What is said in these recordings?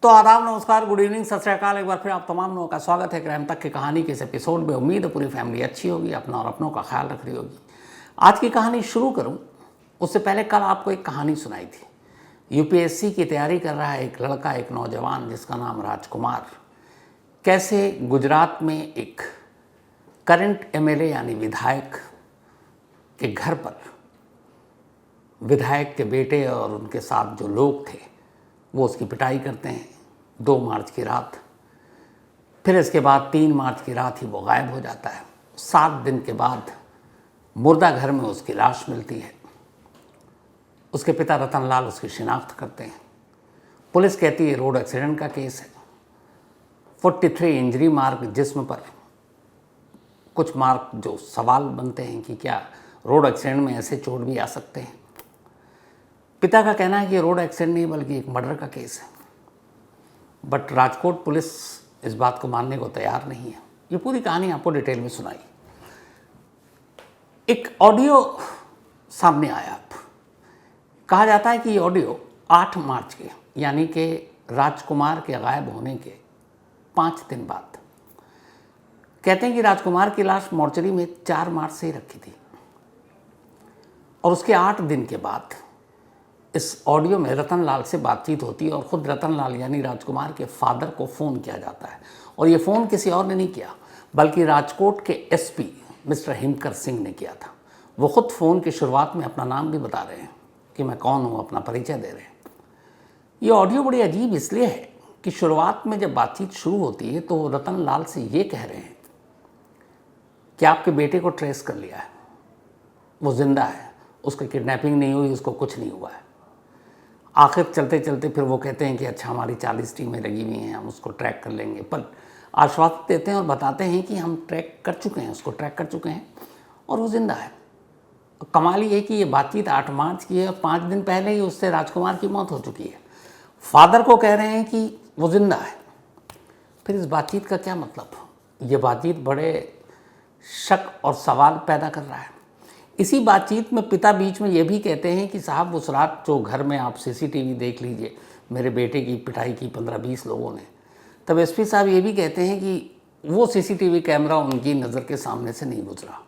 तो आदाब, नमस्कार, गुड इवनिंग, सत श्री अकाल। एक बार फिर आप तमाम लोगों का स्वागत है क्राइम तक की कहानी के इस एपिसोड में। उम्मीद है पूरी फैमिली अच्छी होगी, अपना और अपनों का ख्याल रख रही होगी। आज की कहानी शुरू करूं उससे पहले कल आपको एक कहानी सुनाई थी। यूपीएससी की तैयारी कर रहा है एक लड़का, एक नौजवान जिसका नाम राजकुमार, कैसे गुजरात में एक करंट एमएलए यानी विधायक के घर पर विधायक के बेटे और उनके साथ जो लोग थे वो उसकी पिटाई करते हैं 2 मार्च की रात। फिर इसके बाद 3 मार्च की रात ही वो गायब हो जाता है। 7 दिन के बाद मुर्दा घर में उसकी लाश मिलती है। उसके पिता रतनलाल उसकी शिनाख्त करते हैं। पुलिस कहती है रोड एक्सीडेंट का केस है। 43 इंजरी मार्क जिस्म पर, कुछ मार्क जो सवाल बनते हैं कि क्या रोड एक्सीडेंट में ऐसे चोट भी आ सकते हैं। पिता का कहना है कि रोड एक्सीडेंट नहीं बल्कि एक मर्डर का केस है, बट राजकोट पुलिस इस बात को मानने को तैयार नहीं है। ये पूरी कहानी आपको डिटेल में सुनाई। एक ऑडियो सामने आया। कहा जाता है कि ये ऑडियो 8 मार्च के यानी कि राजकुमार के गायब होने के 5 दिन बाद। कहते हैं कि राजकुमार की लाश मोर्चरी में 4 मार्च से ही रखी थी और उसके 8 दिन के बाद इस ऑडियो में रतनलाल से बातचीत होती है और ख़ुद रतनलाल यानी राजकुमार के फादर को फ़ोन किया जाता है। और ये फ़ोन किसी और ने नहीं किया बल्कि राजकोट के एसपी मिस्टर हिमकर सिंह ने किया था। वो ख़ुद फ़ोन की शुरुआत में अपना नाम भी बता रहे हैं कि मैं कौन हूँ, अपना परिचय दे रहे हैं। ये ऑडियो बड़ी अजीब इसलिए है कि शुरुआत में जब बातचीत शुरू होती है तो रतनलाल से ये कह रहे हैं कि आपके बेटे को ट्रेस कर लिया है, वो ज़िंदा है, उसकी किडनैपिंग नहीं हुई, उसको कुछ नहीं हुआ है। आखिर चलते चलते फिर वो कहते हैं कि अच्छा हमारी 40 टीमें लगी हुई हैं, हम उसको ट्रैक कर लेंगे, पर आश्वासन देते हैं और बताते हैं कि हम ट्रैक कर चुके हैं, उसको ट्रैक कर चुके हैं और वो ज़िंदा है। कमाल ये है कि ये बातचीत 8 मार्च की है और 5 दिन पहले ही उससे राजकुमार की मौत हो चुकी है। फादर को कह रहे हैं कि वो ज़िंदा है। फिर इस बातचीत का क्या मतलब? ये बातचीत बड़े शक और सवाल पैदा कर रहा है। इसी बातचीत में पिता बीच में ये भी कहते हैं कि साहब उस रात जो घर में आप सीसीटीवी देख लीजिए, मेरे बेटे की पिटाई की 15-20 लोगों ने। तब एसपी साहब ये भी कहते हैं कि वो सीसीटीवी कैमरा उनकी नज़र के सामने से नहीं गुजरा।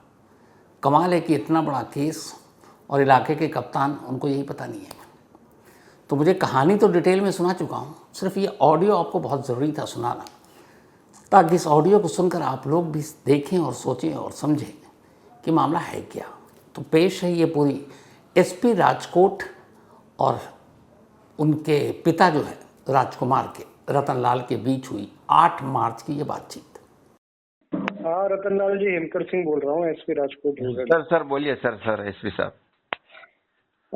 कमाल है कि इतना बड़ा केस और इलाके के कप्तान, उनको यही पता नहीं है। तो मुझे कहानी तो डिटेल में सुना चुका हूँ, सिर्फ ये ऑडियो आपको बहुत ज़रूरी था सुनाना, ताकि इस ऑडियो को सुनकर आप लोग भी देखें और सोचें और समझें कि मामला है क्या। तो पेश है ये पूरी एसपी राजकोट और उनके पिता जो है राजकुमार के, रतनलाल के बीच हुई 8 मार्च की ये बातचीत। हाँ, रतनलाल जी, हिमकर सिंह बोल रहा हूँ, एसपी राजकोट बोल रहे हैं। सर बोलिए सर एसपी साहब।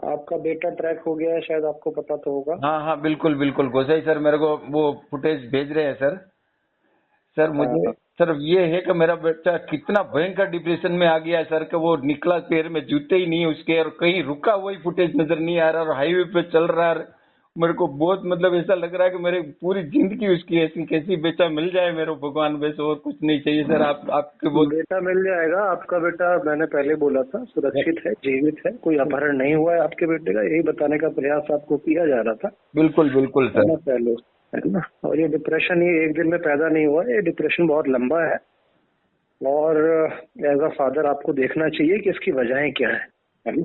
आपका बेटा ट्रैक हो गया है, शायद आपको पता तो होगा। हाँ बिल्कुल गोसाई सर मेरे को वो फुटेज भेज रहे हैं सर मुझे सर ये है कि मेरा बच्चा कितना भयंकर डिप्रेशन में आ गया है सर कि वो निकला, पैर में जूते ही नहीं उसके और कहीं रुका वही फुटेज नजर नहीं आ रहा और हाईवे पे चल रहा है। मेरे को बहुत मतलब ऐसा लग रहा है कि मेरे पूरी जिंदगी उसकी ऐसी कैसी बेटा मिल जाए मेरे भगवान, वैसे और कुछ नहीं चाहिए सर। आपके बहुत बेटा मिल जाएगा। आपका बेटा, मैंने पहले बोला था, सुरक्षित है, जीवित है, कोई अपहरण नहीं हुआ है आपके बेटे का, यही बताने का प्रयास आपको किया जा रहा था। बिल्कुल सर, पहले है ना। और ये डिप्रेशन ये एक दिन में पैदा नहीं हुआ, ये डिप्रेशन बहुत लंबा है और एज अ फादर आपको देखना चाहिए कि इसकी वजहें क्या है ना?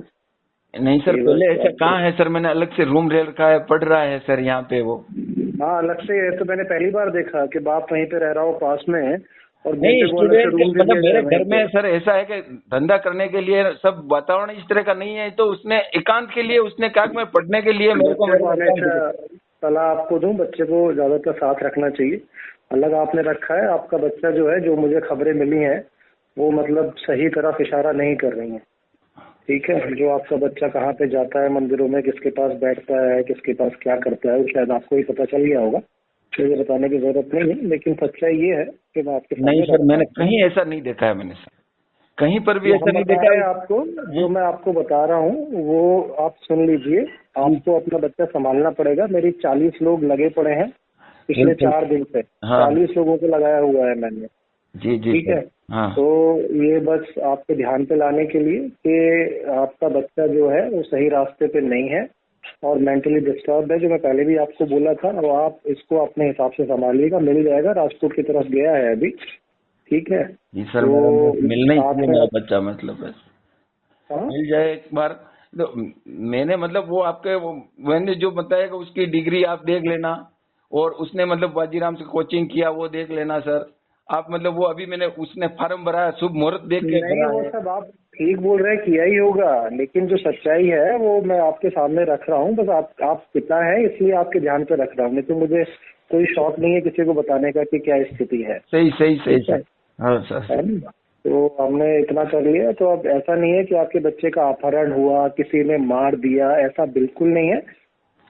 नहीं सर, पहले ऐसा कहाँ है सर, मैंने अलग से रूम ले रखा है, पढ़ रहा है सर यहाँ पे वो। हाँ, अलग से है तो मैंने पहली बार देखा कि बाप वहीं पे रह रहा हो पास में और नहीं स्टूडेंट मतलब मेरे घर में है। सर ऐसा है कि धंधा करने के लिए सब वातावरण इस तरह का नहीं है, तो उसने एकांत के लिए उसने कहा कि मैं पढ़ने के लिए मेरे को हमेशा सलाह आपको दूं, बच्चे को ज्यादातर साथ रखना चाहिए। अलग आपने रखा है, आपका बच्चा जो है, जो मुझे खबरें मिली हैं वो मतलब सही तरफ इशारा नहीं कर रही है। ठीक है, जो आपका बच्चा कहाँ पे जाता है मंदिरों में, किसके पास बैठता है, किसके पास क्या करता है, वो शायद आपको ही पता चल गया होगा, मुझे बताने की जरूरत नहीं है। लेकिन सच्चाई ये है कि मैं आपके नहीं सर, मैंने कहीं ऐसा नहीं देखा है, मैंने सर कहीं पर भी ऐसा नहीं देखा है। आपको जो मैं आपको बता रहा हूँ वो आप सुन लीजिए। आपको अपना बच्चा संभालना पड़ेगा। मेरी 40 लोग लगे पड़े हैं पिछले 4 दिन से। 40 लोगों को लगाया हुआ है मैंने। जी ठीक है। तो ये बस आपके ध्यान पे लाने के लिए कि आपका बच्चा जो है वो सही रास्ते पे नहीं है और मेंटली डिस्टर्ब है, जो मैं पहले भी आपको बोला था। और आप इसको अपने हिसाब से संभालिएगा, मिल जाएगा, राजकोट की तरफ गया है अभी, ठीक है। जी सर, तो मेरा मिलना ही साथ चाहिए में मेरा बच्चा, मतलब बस हाँ? मिल जाए एक बार। तो मैंने मतलब वो आपके वो मैंने जो बताया कि उसकी डिग्री आप देख लेना, और उसने मतलब बाजीराम से कोचिंग किया वो देख लेना सर। आप मतलब वो अभी मैंने उसने फार्म भरा है, शुभ मुहूर्त देख के नहीं, भरा वो है। सब आप ठीक बोल रहे हैं, किया ही होगा, लेकिन जो सच्चाई है वो मैं आपके सामने रख रहा हूँ। बस आप पिता हैं इसलिए आपके ध्यान पे रख रहा हूँ, नहीं तो मुझे कोई शौक नहीं है किसी को बताने का कि क्या स्थिति है। सही सही सही ठीक है, सर। हाँ सर। है ना? तो हमने इतना कर लिया, तो अब ऐसा नहीं है कि आपके बच्चे का अपहरण हुआ, किसी ने मार दिया, ऐसा बिल्कुल नहीं है।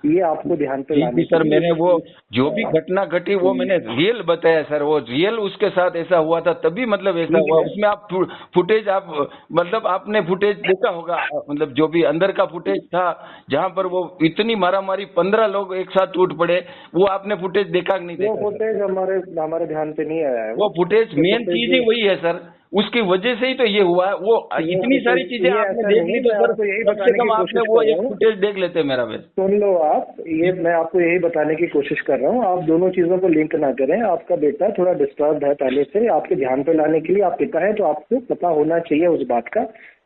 ये आपको ध्यान पे जी लाने जी के सर, लिए मैंने वो जो भी घटना घटी वो मैंने रियल बताया सर, वो रियल उसके साथ ऐसा हुआ था तभी मतलब ऐसा ठीक हुआ। है। उसमें आप फुटेज आप मतलब आपने फुटेज देखा होगा, मतलब जो भी अंदर का फुटेज था जहाँ पर वो इतनी मारामारी 15 लोग एक साथ टूट पड़े, वो आपने फुटेज देखा कि नहीं वो देखा सर? फुटेज हमारे हमारे ध्यान पे नहीं आया है। वो फुटेज वो मेन चीज ही फुटेज वही है सर, उसकी वजह से ही तो ये हुआ है। वो इतनी सारी चीजें ये आपने ऐसा देख नहीं ली है, तो मैं सर आपको यही कम से बताने की कम आपने कोशिश वो कर रहा एक हूँ। फुटेज देख लेते मेरा बस। सुन लो आप, ये मैं आपको यही बताने की कोशिश कर रहा हूँ, आप दोनों चीजों को लिंक ना करें। आपका बेटा थोड़ा डिस्टर्ब है पहले से, आपके ध्यान पे लाने के लिए, आप पिता है तो आपको पता होना चाहिए उस बात का।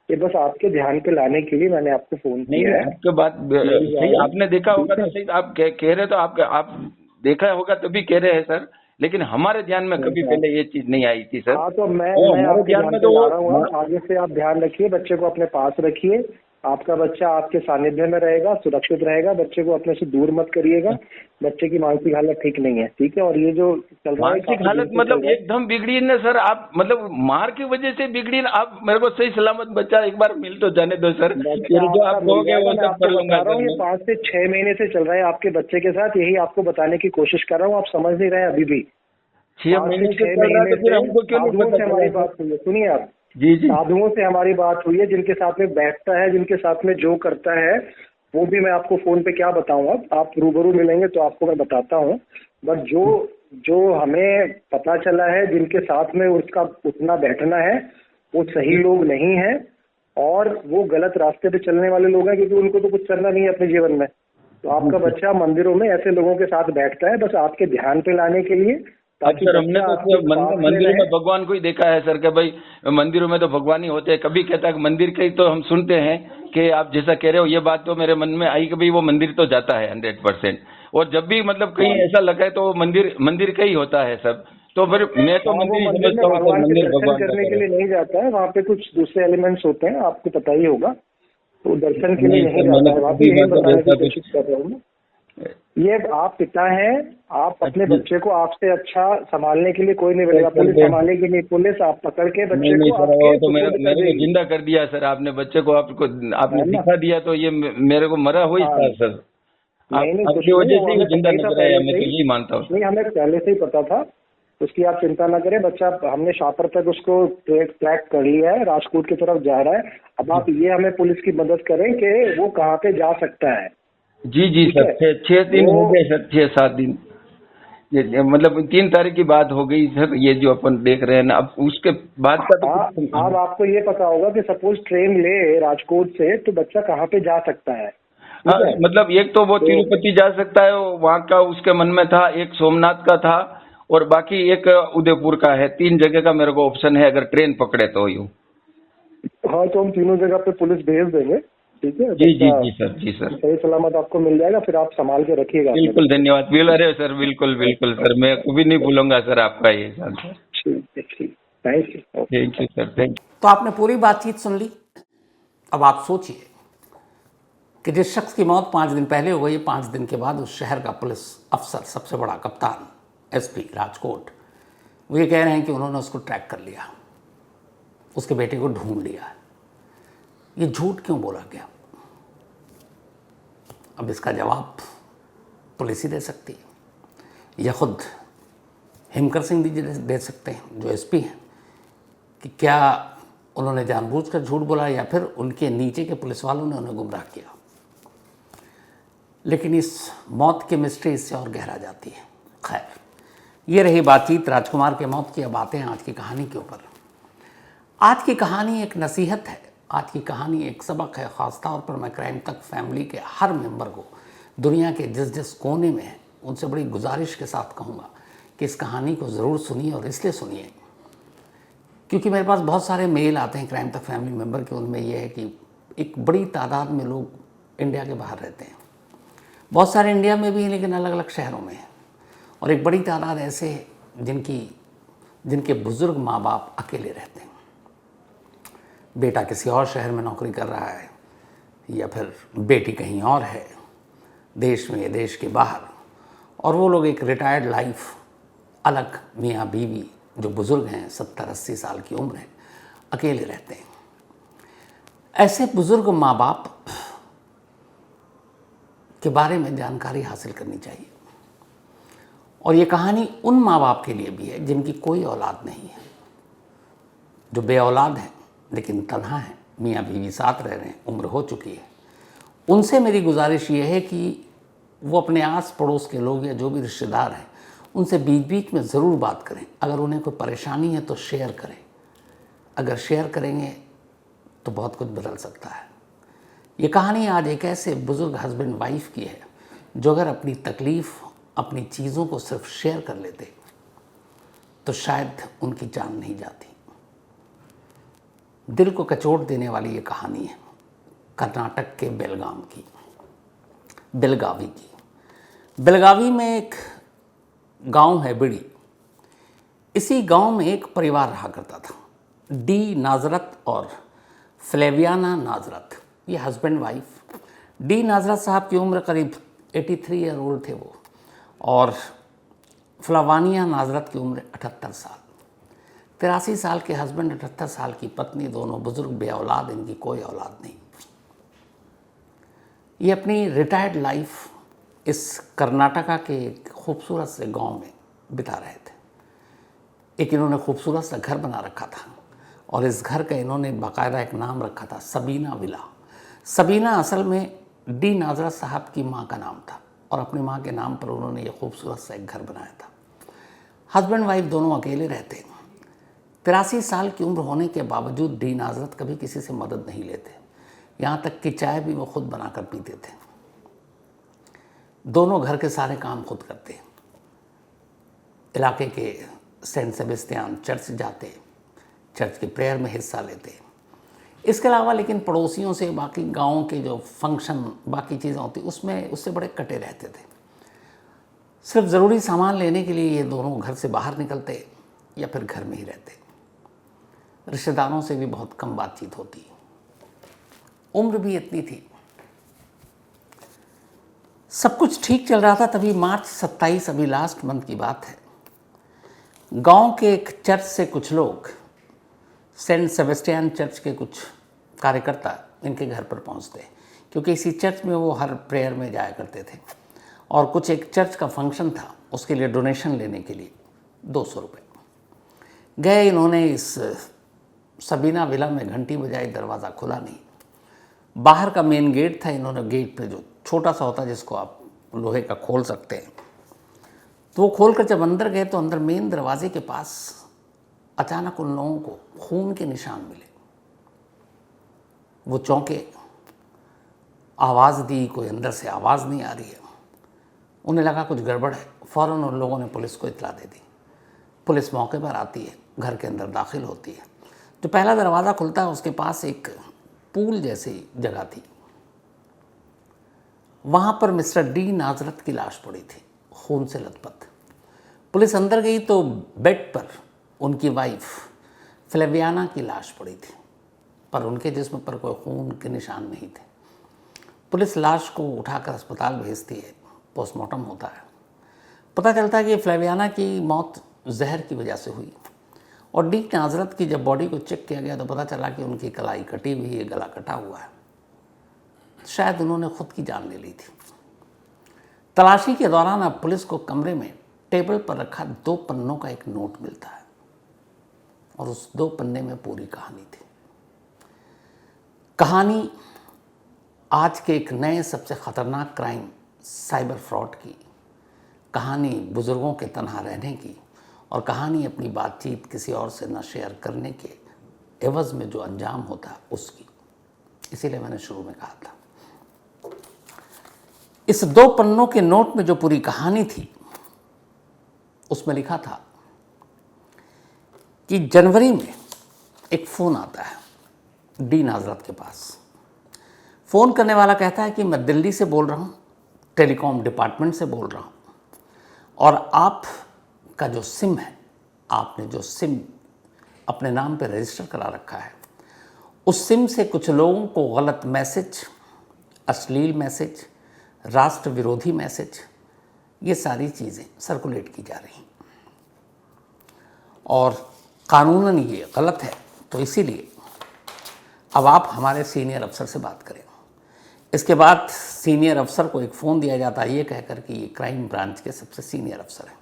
ये बस आपके ध्यान पे लाने के लिए मैंने आपको फोन नहीं किया है। आपके बात सही, आपने देखा होगा तो सही, आप कह रहे तो आप देखा होगा तभी कह रहे हैं सर, लेकिन हमारे ध्यान में कभी पहले ये चीज नहीं आई थी सर। हाँ, तो मैं हमारे आपके ध्यान ध्यान में पे तो ला रहा हूँ। आप आगे से आप ध्यान रखिए, बच्चे को अपने पास रखिए, आपका बच्चा आपके सानिध्य में रहेगा, सुरक्षित रहेगा। बच्चे को अपने से दूर मत करिएगा, बच्चे की मानसिक हालत ठीक नहीं है, ठीक है। और ये जो चल रहा है मानसिक काफी हालत दिन से चल मतलब रहा है। एकदम बिगड़ी ना सर, आप मतलब मार की वजह से बिगड़ी ना। आप मेरे को सही सलामत बच्चा एक बार मिल तो जाने दो सर, बच्चा फिर जो आपका आप मिल कहोगे जाएगा, वो मैं सब कर आपको लूंगा बता रहा सर हूँ। ये मैं। 5 से 6 महीने से चल रहा है आपके बच्चे के साथ, यही आपको बताने की कोशिश कर रहा हूँ। आप समझ नहीं रहे हैं अभी भी। 6 5 से महीने से 6 चल रहा है महीने तो फिर से हमको क्यों नहीं साधुओं पता से चला हमारी सर? बात हुई है, सुनिए आप। जी जी साधुओं से हमारी बात हुई है, जिनके साथ में बैठता है, जिनके साथ में जो करता है, वो भी मैं आपको फोन पे क्या बताऊं। अब आप रूबरू मिलेंगे तो आपको मैं बताता हूँ। बट जो जो हमें पता चला है, जिनके साथ में उसका उठना बैठना है, वो सही लोग नहीं है, और वो गलत रास्ते पे चलने वाले लोग हैं, क्योंकि उनको तो कुछ करना नहीं है अपने जीवन में। तो आपका बच्चा मंदिरों में ऐसे लोगों के साथ बैठता है, बस आपके ध्यान पे लाने के लिए, अब ताकि सर हमने बच्चा तो आपके सिर्फ पास में मंदिरों रहे। में भगवान को ही देखा है सर, कि भाई मंदिरों में तो भगवान ही होते हैं। कभी कहता है कि मंदिर के ही तो हम सुनते हैं कि आप जैसा कह रहे हो, ये बात तो मेरे मन में आई कि भाई वो मंदिर तो जाता है 100%। और जब भी मतलब कहीं ऐसा लगा है तो वो मंदिर मंदिर का ही होता है सब। तो फिर मैं तो हाँ, वो मंदिर ही मंदिर में समझता हूँ सर, भगवान के मंदिर दर्शन भगवान का करने के घर लिए है। नहीं जाता है, वहाँ पे कुछ दूसरे एलिमेंट्स होते हैं, आपको पता ही होगा। तो दर्शन के लिए नहीं नहीं सर, जाता मैंने है तो वहाँ पे, कभी यही मतलब बताने की ऐसा कुछ। कोशिश कर रहा हूँ मैं। ये आप पिता हैं, आप अपने बच्चे को आपसे अच्छा संभालने के लिए कोई नहीं मिलेगा। पुलिस संभालेगी नहीं, पुलिस आप पकड़ के नहीं बच्चे नहीं को सर, वो आपके तो मेरे सुपुर्द कर मेरे को देगी, जिंदा कर दिया सर आपने बच्चे को, आपने है ना? दिखा दिया, तो ये मेरे को मरा हुआ ही हाँ, था सर। नहीं नहीं, कुछ आपकी नहीं, वजह वो से ही वो हमें जिंदा पता ही था नजर आया, पहले मैं से तो ही। यही मानता हूँ। नहीं, हमें पहले से ही पता था, उसकी आप चिंता ना करें। बच्चा हमने शापर तक उसको ट्रैक कर लिया है, राजकोट की तरफ जा रहा है। अब आप ये हमें पुलिस की मदद करें कि वो कहाँ पे जा सकता है। जी जी ठीक सर, है, 6 दिन हो वो गए सर, 6-7 दिन। ये मतलब 3 तारीख की बात हो गई सर, ये जो अपन देख रहे हैं ना, अब उसके बाद का तो हाँ, कुछ। अब आपको ये पता होगा कि सपोज ट्रेन ले राजकोट से, तो बच्चा कहाँ पे जा सकता है। ठीक हाँ, है, मतलब एक तो वो तो तिरुपति जा सकता है, वहाँ का उसके मन में था, एक सोमनाथ का था, और बाकी एक उदयपुर का है। 3 जगह का मेरे को ऑप्शन है, अगर ट्रेन पकड़े तो यूँ। हाँ, तो हम तीनों जगह पे पुलिस भेज देंगे। ठीक है, जी जी बच्चा जी सर, जी सर, सही सलामत आपको मिल जाएगा, फिर आप संभाल के रखिएगा अपने बिल्कुल बच्चे धन्यवाद। अरे सर, बिल्कुल बिल्कुल सर, मैं कभी नहीं भूलूंगा सर आपका ये सर। को। ठीक है, ठीक, thank you. Thank you sir, thank you. तो आपने पूरी बातचीत सुन ली। अब आप सोचिए कि जिस शख्स की मौत 5 दिन पहले हो गई, 5 दिन के बाद उस शहर का पुलिस अफसर, सबसे बड़ा कप्तान, एसपी राजकोट, वो ये कह रहे हैं कि उन्होंने उसको ट्रैक कर लिया, उसके बेटे को ढूंढ लिया। ये झूठ क्यों बोला गया? अब इसका जवाब पुलिस ही दे सकती है, या खुद हिमकर सिंह जी दे सकते हैं जो एसपी हैं, कि क्या उन्होंने जानबूझकर झूठ बोला या फिर उनके नीचे के पुलिस वालों ने उन्हें गुमराह किया। लेकिन इस मौत की मिस्ट्री इससे और गहरा जाती है। खैर, ये रही बातचीत राजकुमार के मौत की। अब आते हैं आज की कहानी के ऊपर। आज की कहानी एक नसीहत है आज की कहानी एक सबक है, ख़ास तौर पर मैं क्राइम तक फैमिली के हर मेंबर को दुनिया के जिस जिस कोने में है उनसे बड़ी गुजारिश के साथ कहूँगा कि इस कहानी को ज़रूर सुनिए, और इसलिए सुनिए क्योंकि मेरे पास बहुत सारे मेल आते हैं क्राइम तक फैमिली मेंबर के। उनमें यह है कि एक बड़ी तादाद में लोग इंडिया के बाहर रहते हैं, बहुत सारे इंडिया में भी हैं लेकिन अलग अलग शहरों में हैं, और एक बड़ी तादाद ऐसे हैं जिनके बुज़ुर्ग माँ बाप अकेले रहते हैं। बेटा किसी और शहर में नौकरी कर रहा है या फिर बेटी कहीं और है, देश में या देश के बाहर, और वो लोग एक रिटायर्ड लाइफ अलग मियाँ बीवी जो बुज़ुर्ग हैं 70-80 साल की उम्र है, अकेले रहते हैं। ऐसे बुज़ुर्ग माँ बाप के बारे में जानकारी हासिल करनी चाहिए, और ये कहानी उन माँ बाप के लिए भी है जिनकी कोई औलाद नहीं है, जो बे औलाद हैं लेकिन तन्हा हैं, मियाँ बीवी साथ रह रहे हैं, उम्र हो चुकी है। उनसे मेरी गुजारिश ये है कि वो अपने आस पड़ोस के लोग या जो भी रिश्तेदार हैं उनसे बीच बीच में ज़रूर बात करें। अगर उन्हें कोई परेशानी है तो शेयर करें, अगर शेयर करेंगे तो बहुत कुछ बदल सकता है। ये कहानी आज एक ऐसे बुज़ुर्ग हस्बैंड वाइफ की है जो अगर अपनी तकलीफ़, अपनी चीज़ों को सिर्फ शेयर कर लेते तो शायद उनकी जान नहीं जाती। दिल को कचोट देने वाली ये कहानी है कर्नाटक के बेलगावी की। बेलगावी में एक गांव है बिड़ी। इसी गांव में एक परिवार रहा करता था, डी नाजरत और फ्लेवियाना नाजरत, ये हस्बैंड वाइफ। डी नाजरत साहब की उम्र करीब 83 ईयर ओल्ड थे वो, और फ्लावानिया नाजरत की उम्र 78 साल। 83 साल के हस्बैंड, 78 साल की पत्नी, दोनों बुजुर्ग बे औलाद, इनकी कोई औलाद नहीं। ये अपनी रिटायर्ड लाइफ इस कर्नाटका के एक खूबसूरत से गांव में बिता रहे थे। एक इन्होंने खूबसूरत सा घर बना रखा था, और इस घर का इन्होंने बाकायदा एक नाम रखा था, सबीना विला। सबीना असल में डी नाजरत साहब की माँ का नाम था, और अपनी माँ के नाम पर उन्होंने ये खूबसूरत सा एक घर बनाया था। हस्बैंड वाइफ दोनों अकेले रहते। 83 साल की उम्र होने के बावजूद डी नाजरत कभी किसी से मदद नहीं लेते, यहाँ तक कि चाय भी वो खुद बनाकर पीते थे। दोनों घर के सारे काम खुद करते, इलाके के सेंट सेबेस्टियन चर्च जाते, चर्च के प्रेयर में हिस्सा लेते। इसके अलावा लेकिन पड़ोसियों से, बाकी गाँव के जो फंक्शन, बाकी चीज़ें होती उसमें उससे बड़े कटे रहते थे। सिर्फ ज़रूरी सामान लेने के लिए ये दोनों घर से बाहर निकलते या फिर घर में ही रहते। रिश्तेदारों से भी बहुत कम बातचीत होती, उम्र भी इतनी थी। सब कुछ ठीक चल रहा था, तभी मार्च 27, अभी लास्ट मंथ की बात है, गांव के एक चर्च से कुछ लोग, सेंट सेबेस्टियन चर्च के कुछ कार्यकर्ता इनके घर पर पहुंचते, क्योंकि इसी चर्च में वो हर प्रेयर में जाया करते थे, और कुछ एक चर्च का फंक्शन था, उसके लिए डोनेशन लेने के लिए 200 रुपये। गए, इन्होंने इस सबीना विला में घंटी बजाई, दरवाज़ा खुला नहीं। बाहर का मेन गेट था, इन्होंने गेट पे जो छोटा सा होता है जिसको आप लोहे का खोल सकते हैं, तो वो खोल कर जब अंदर गए तो अंदर मेन दरवाजे के पास अचानक उन लोगों को खून के निशान मिले। वो चौंके, आवाज़ दी, कोई अंदर से आवाज़ नहीं आ रही है। उन्हें लगा कुछ गड़बड़ है, फ़ौरन उन लोगों ने पुलिस को इत्तला दे दी। पुलिस मौके पर आती है, घर के अंदर दाखिल होती है। जो पहला दरवाज़ा खुलता है उसके पास एक पूल जैसी जगह थी, वहाँ पर मिस्टर डी नाजरत की लाश पड़ी थी, खून से लथपथ। पुलिस अंदर गई तो बेड पर उनकी वाइफ फ्लेवियाना की लाश पड़ी थी, पर उनके जिस्म पर कोई खून के निशान नहीं थे। पुलिस लाश को उठाकर अस्पताल भेजती है, पोस्टमार्टम होता है। पता चलता है कि फ्लेवियाना की मौत जहर की वजह से हुई, और डी नाजरत की जब बॉडी को चेक किया गया तो पता चला कि उनकी कलाई कटी हुई है, गला कटा हुआ है। शायद उन्होंने खुद की जान ले ली थी। तलाशी के दौरान अब पुलिस को कमरे में टेबल पर रखा 2 पन्नों का एक नोट मिलता है, और उस 2 पन्ने में पूरी कहानी थी। कहानी आज के एक नए सबसे ख़तरनाक क्राइम, साइबर फ्रॉड की कहानी, बुज़ुर्गों के तन्हा रहने की, और कहानी अपनी बातचीत किसी और से न शेयर करने के एवज़ में जो अंजाम होता है उसकी। इसीलिए मैंने शुरू में कहा था। इस 2 पन्नों के नोट में जो पूरी कहानी थी उसमें लिखा था कि जनवरी में एक फ़ोन आता है डीन हजरत के पास। फ़ोन करने वाला कहता है कि मैं दिल्ली से बोल रहा हूँ, टेलीकॉम डिपार्टमेंट से बोल रहा हूँ, और आपका जो सिम है, आपने जो सिम अपने नाम पे रजिस्टर करा रखा है, उस सिम से कुछ लोगों को गलत मैसेज, अश्लील मैसेज, राष्ट्र विरोधी मैसेज, ये सारी चीज़ें सर्कुलेट की जा रही हैं और कानूनन ये गलत है। तो इसीलिए अब आप हमारे सीनियर अफसर से बात करें। इसके बाद सीनियर अफसर को एक फ़ोन दिया जाता है ये कहकर कि ये क्राइम ब्रांच के सबसे सीनियर अफसर हैं।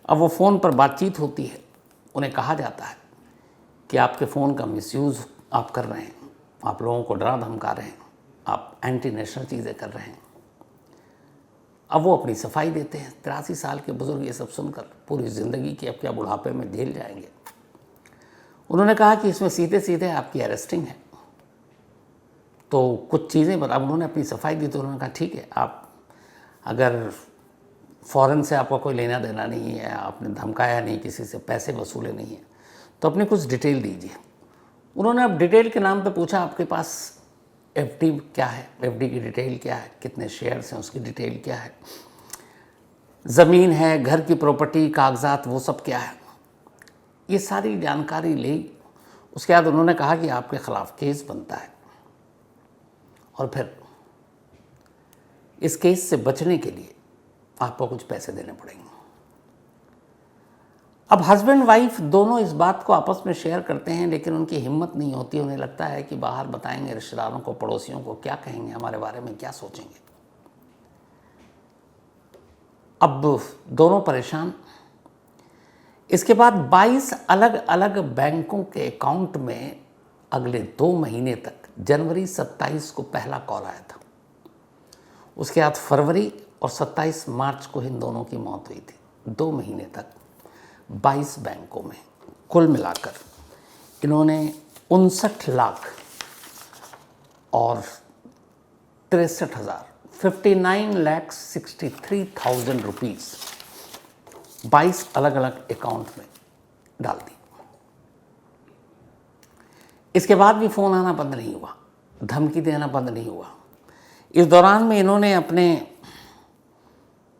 अब वो फ़ोन पर बातचीत होती है, उन्हें कहा जाता है कि आपके फ़ोन का मिसयूज़ आप कर रहे हैं, आप लोगों को डरा धमका रहे हैं, आप एंटी नेशनल चीज़ें कर रहे हैं। अब वो अपनी सफाई देते हैं। 83 साल के बुज़ुर्ग ये सब सुनकर पूरी ज़िंदगी की अब क्या बुढ़ापे में जेल जाएंगे। उन्होंने कहा कि इसमें सीधे सीधे आपकी अरेस्टिंग है। तो कुछ चीज़ें अब उन्होंने अपनी सफाई दी तो उन्होंने कहा ठीक है, आप अगर फ़ॉरेन से आपका कोई लेना देना नहीं है, आपने धमकाया नहीं, किसी से पैसे वसूले नहीं हैं, तो अपनी कुछ डिटेल दीजिए। उन्होंने अब डिटेल के नाम पे पूछा आपके पास एफडी क्या है, एफडी की डिटेल क्या है, कितने शेयर्स हैं उसकी डिटेल क्या है, ज़मीन है, घर की प्रॉपर्टी, कागजात, वो सब क्या है, ये सारी जानकारी ली। उसके बाद उन्होंने कहा कि आपके ख़िलाफ़ केस बनता है और फिर इस केस से बचने के लिए आपको कुछ पैसे देने पड़ेंगे। अब हस्बैंड वाइफ दोनों इस बात को आपस में शेयर करते हैं, लेकिन उनकी हिम्मत नहीं होती। उन्हें लगता है कि बाहर बताएंगे रिश्तेदारों को, पड़ोसियों को, क्या कहेंगे, हमारे बारे में क्या सोचेंगे। अब दोनों परेशान। इसके बाद 22 अलग अलग बैंकों के अकाउंट में अगले 2 महीने तक, जनवरी 27 को पहला कॉल आया था, उसके बाद फरवरी और 27 मार्च को इन दोनों की मौत हुई थी। 2 महीने तक 22 बैंकों में कुल मिलाकर इन्होंने 59 लाख और 63,000 59,63,000 रुपीज़ 22 अलग अलग अकाउंट में डाल दी। इसके बाद भी फ़ोन आना बंद नहीं हुआ, धमकी देना बंद नहीं हुआ। इस दौरान में इन्होंने अपने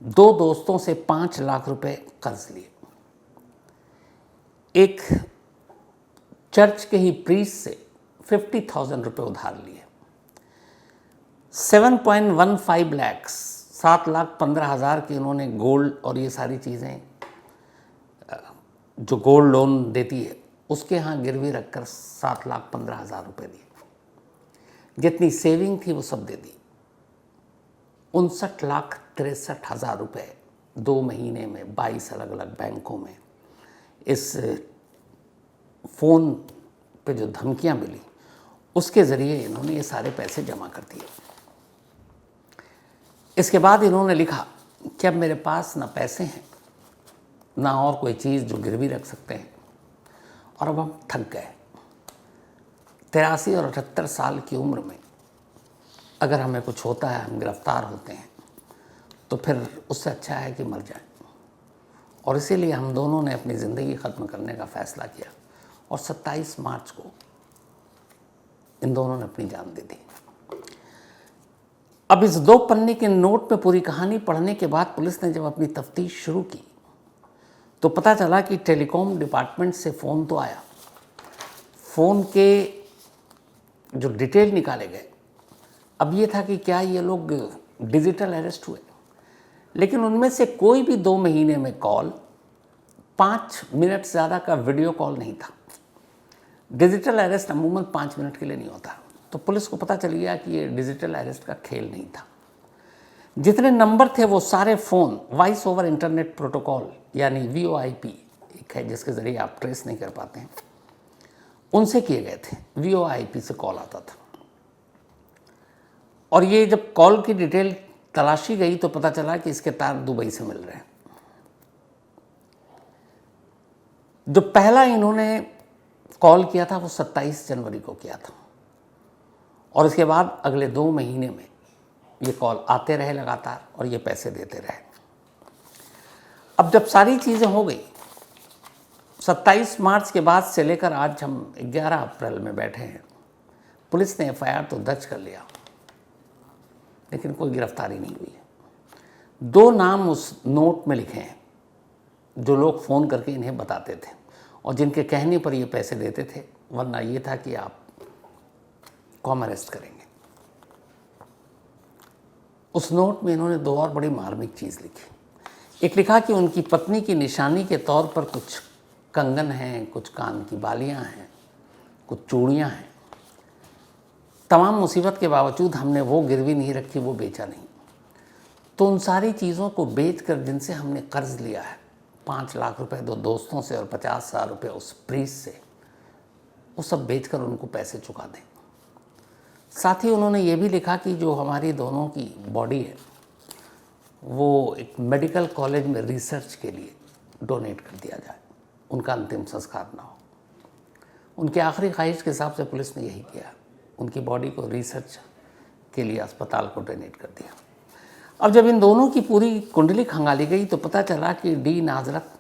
2 दोस्तों से 5 लाख रुपए कर्ज लिए, एक चर्च के ही प्रीस्ट से 50,000 रुपये उधार लिए, 7.15 लाख 7,15,000 की इन्होंने गोल्ड और ये सारी चीज़ें जो गोल्ड लोन देती है उसके यहाँ गिरवी रखकर 7,15,000 रुपये दिए। जितनी सेविंग थी वो सब दे दी। 59,63,000 रुपये 2 महीने में 22 अलग अलग बैंकों में इस फ़ोन पे जो धमकियां मिली उसके ज़रिए इन्होंने ये सारे पैसे जमा कर दिए। इसके बाद इन्होंने लिखा कि अब मेरे पास ना पैसे हैं ना और कोई चीज़ जो गिरवी रख सकते हैं, और अब हम थक गए। 83 और 78 साल की उम्र में अगर हमें कुछ होता है, हम गिरफ्तार होते हैं, तो फिर उससे अच्छा है कि मर जाएं। और इसीलिए हम दोनों ने अपनी ज़िंदगी ख़त्म करने का फ़ैसला किया और 27 मार्च को इन दोनों ने अपनी जान दे दी। अब इस 2 पन्ने के नोट में पूरी कहानी पढ़ने के बाद पुलिस ने जब अपनी तफ्तीश शुरू की तो पता चला कि टेलीकॉम डिपार्टमेंट से फ़ोन तो आया, फ़ोन के जो डिटेल निकाले गए, अब ये था कि क्या ये लोग डिजिटल अरेस्ट हुए, लेकिन उनमें से कोई भी 2 महीने में कॉल, 5 मिनट ज़्यादा का वीडियो कॉल नहीं था। डिजिटल अरेस्ट अमूमन 5 मिनट के लिए नहीं होता। तो पुलिस को पता चल गया कि ये डिजिटल अरेस्ट का खेल नहीं था। जितने नंबर थे वो सारे phone voice over internet protocol यानी VoIP एक है जिसके ज़रिए आप ट्रेस नहीं कर पाते हैं, उनसे किए गए थे। VoIP से कॉल आता था और ये जब कॉल की डिटेल तलाशी गई तो पता चला कि इसके तार दुबई से मिल रहे हैं। जो पहला इन्होंने कॉल किया था वो 27 जनवरी को किया था और इसके बाद अगले 2 महीने में ये कॉल आते रहे लगातार और ये पैसे देते रहे। अब जब सारी चीज़ें हो गई, 27 मार्च के बाद से लेकर आज हम 11 अप्रैल में बैठे हैं, पुलिस ने FIR तो दर्ज कर लिया लेकिन कोई गिरफ्तारी नहीं हुई है। 2 नाम उस नोट में लिखे हैं जो लोग फ़ोन करके इन्हें बताते थे और जिनके कहने पर ये पैसे देते थे, वरना ये था कि आप को हम अरेस्ट करेंगे। उस नोट में इन्होंने 2 और बड़ी मार्मिक चीज़ लिखी। एक लिखा कि उनकी पत्नी की निशानी के तौर पर कुछ कंगन हैं, कुछ कान की बालियां हैं, कुछ चूड़ियां हैं। तमाम मुसीबत के बावजूद हमने वो गिरवी नहीं रखी, वो बेचा नहीं। तो उन सारी चीज़ों को बेचकर जिनसे हमने कर्ज लिया है, 5 लाख रुपए 2 दोस्तों से और 50,000 रुपये उस प्रीस से, वो सब बेचकर उनको पैसे चुका दें। साथ ही उन्होंने ये भी लिखा कि जो हमारी दोनों की बॉडी है वो एक मेडिकल कॉलेज में रिसर्च के लिए डोनेट कर दिया जाए, उनका अंतिम संस्कार ना हो। उनकी आखिरी ख्वाहिश के हिसाब से पुलिस ने यही किया, उनकी बॉडी को रिसर्च के लिए अस्पताल को डोनेट कर दिया। अब जब इन दोनों की पूरी कुंडली खंगाली गई तो पता चला कि डी नाजरत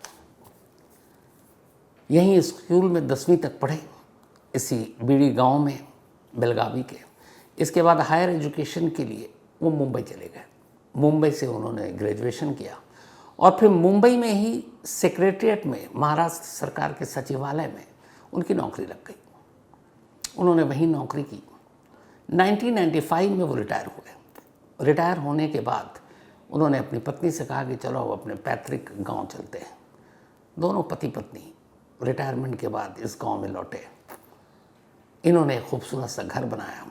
यहीं स्कूल में 10वीं तक पढ़े, इसी बीड़ी गांव में बेलगावी के। इसके बाद हायर एजुकेशन के लिए वो मुंबई चले गए। मुंबई से उन्होंने ग्रेजुएशन किया और फिर मुंबई में ही सेक्रेटरीट में, महाराष्ट्र सरकार के सचिवालय में उनकी नौकरी लग गई। उन्होंने वहीं नौकरी की। 1995 में वो रिटायर हुए। रिटायर होने के बाद उन्होंने अपनी पत्नी से कहा कि चलो अब अपने पैतृक गांव चलते हैं। दोनों पति पत्नी रिटायरमेंट के बाद इस गांव में लौटे। इन्होंने एक खूबसूरत सा घर बनाया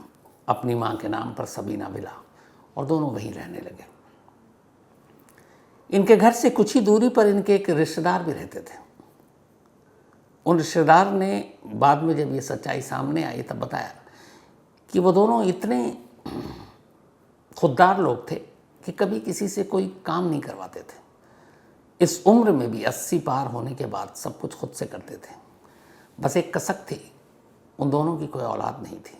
अपनी मां के नाम पर, सबीना विला, और दोनों वहीं रहने लगे। इनके घर से कुछ ही दूरी पर इनके एक रिश्तेदार भी रहते थे। उन रिश्तेदार ने बाद में जब ये सच्चाई सामने आई तब बताया कि वो दोनों इतने खुददार लोग थे कि कभी किसी से कोई काम नहीं करवाते थे। इस उम्र में भी 80 पार होने के बाद सब कुछ खुद से करते थे। बस एक कसक थी, उन दोनों की कोई औलाद नहीं थी।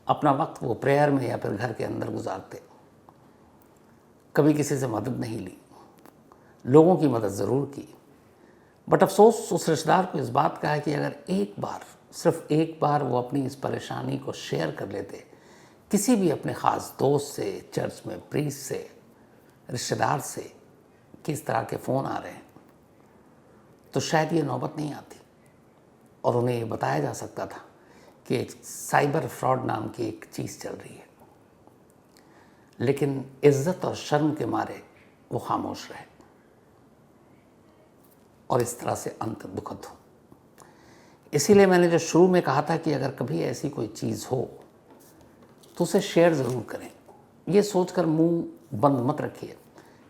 अपना वक्त वो प्रेयर में या फिर घर के अंदर गुजारते। कभी किसी से मदद नहीं ली, लोगों की मदद ज़रूर की, बट अफसोस उस रिश्तेदार को इस बात का है कि अगर एक बार, सिर्फ एक बार वो अपनी इस परेशानी को शेयर कर लेते किसी भी अपने ख़ास दोस्त से, चर्च में प्रीस्ट से, रिश्तेदार से, किस तरह के फ़ोन आ रहे हैं, तो शायद ये नौबत नहीं आती और उन्हें ये बताया जा सकता था कि साइबर फ्रॉड नाम की एक चीज़ चल रही है। लेकिन इज्जत और शर्म के मारे वो खामोश रहे और इस तरह से अंत दुखद हो। इसीलिए मैंने जो शुरू में कहा था कि अगर कभी ऐसी कोई चीज़ हो तो उसे शेयर ज़रूर करें। ये सोचकर मुंह बंद मत रखिए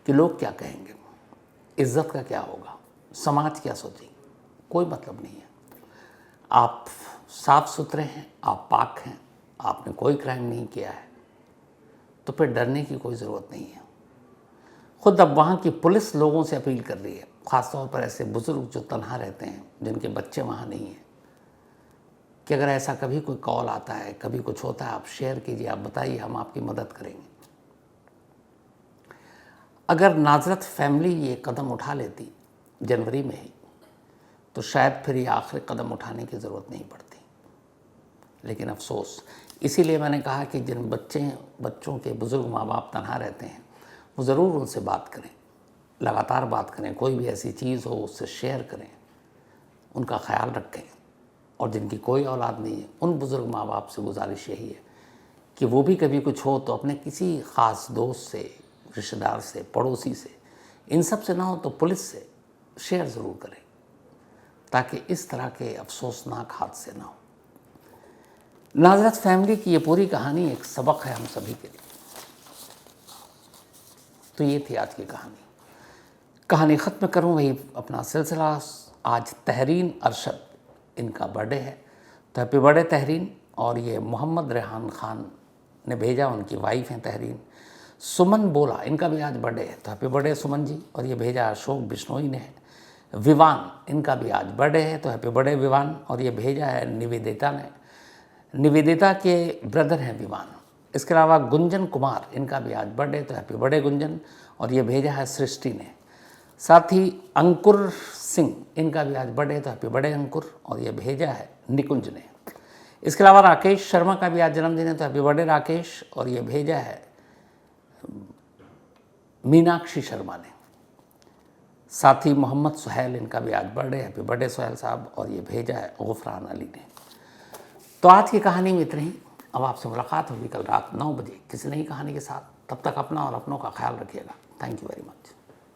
कि लोग क्या कहेंगे, इज्जत का क्या होगा, समाज क्या सोचेंगे। कोई मतलब नहीं है। आप साफ सुथरे हैं, आप पाक हैं, आपने कोई क्राइम नहीं किया है, तो फिर डरने की कोई ज़रूरत नहीं है। खुद अब वहाँ की पुलिस लोगों से अपील कर रही है, ख़ासतौर पर ऐसे बुज़ुर्ग जो तन्हा रहते हैं, जिनके बच्चे वहाँ नहीं हैं, कि अगर ऐसा कभी कोई कॉल आता है, कभी कुछ होता है, आप शेयर कीजिए, आप बताइए, हम आपकी मदद करेंगे। अगर नाजरत फैमिली ये कदम उठा लेती जनवरी में ही, तो शायद फिर ये आखिरी कदम उठाने की ज़रूरत नहीं पड़ती। लेकिन अफसोस, इसीलिए मैंने कहा कि जिन बच्चों के बुज़ुर्ग माँ बाप तन्हा रहते हैं, वो ज़रूर उनसे बात करें, लगातार बात करें। कोई भी ऐसी चीज़ हो उससे शेयर करें, उनका ख्याल रखें। और जिनकी कोई औलाद नहीं है, उन बुज़ुर्ग माँ बाप से गुजारिश यही है कि वो भी कभी कुछ हो तो अपने किसी ख़ास दोस्त से, रिश्तेदार से, पड़ोसी से, इन सब से ना हो तो पुलिस से शेयर ज़रूर करें, ताकि इस तरह के अफसोसनाक हादसे ना हो। नाजरत फैमिली की ये पूरी कहानी एक सबक है हम सभी के लिए। तो ये थी आज की कहानी ख़त्म करूँ वही अपना सिलसिला। आज तहरीन अरशद, इनका बर्थडे है, तो हैप्पी बर्थडे तहरीन। और ये मोहम्मद रेहान खान ने भेजा, उनकी वाइफ हैं तहरीन। सुमन बोला, इनका भी आज बर्थडे है, तो हैप्पी बर्थडे सुमन जी। और ये भेजा अशोक बिश्नोई ने है। विवान, इनका भी आज बर्थडे है, तो हैप्पी बर्थडे विवान। और ये भेजा है निवेदिता ने। निवेदिता के ब्रदर हैं विमान। इसके अलावा गुंजन कुमार, इनका भी आज बर्थडे, तो हैप्पी बर्थडे गुंजन। और ये भेजा है सृष्टि ने। साथ ही अंकुर सिंह, इनका भी आज बर्थडे, तो हैप्पी बर्थडे अंकुर। और ये भेजा है निकुंज ने। इसके अलावा राकेश शर्मा का भी आज जन्मदिन है, तो हैप्पी बर्थडे राकेश। और ये भेजा है मीनाक्षी शर्मा ने। साथ ही मोहम्मद सुहैल, इनका भी आज बर्थडे, हैप्पी बर्थडे सुहैल साहब। और ये भेजा है गुफरान अली ने। तो आज की कहानी में इतना ही। अब आपसे मुलाकात होगी कल रात 9 बजे किसी नई कहानी के साथ। तब तक अपना और अपनों का ख्याल रखिएगा। Thank you very much.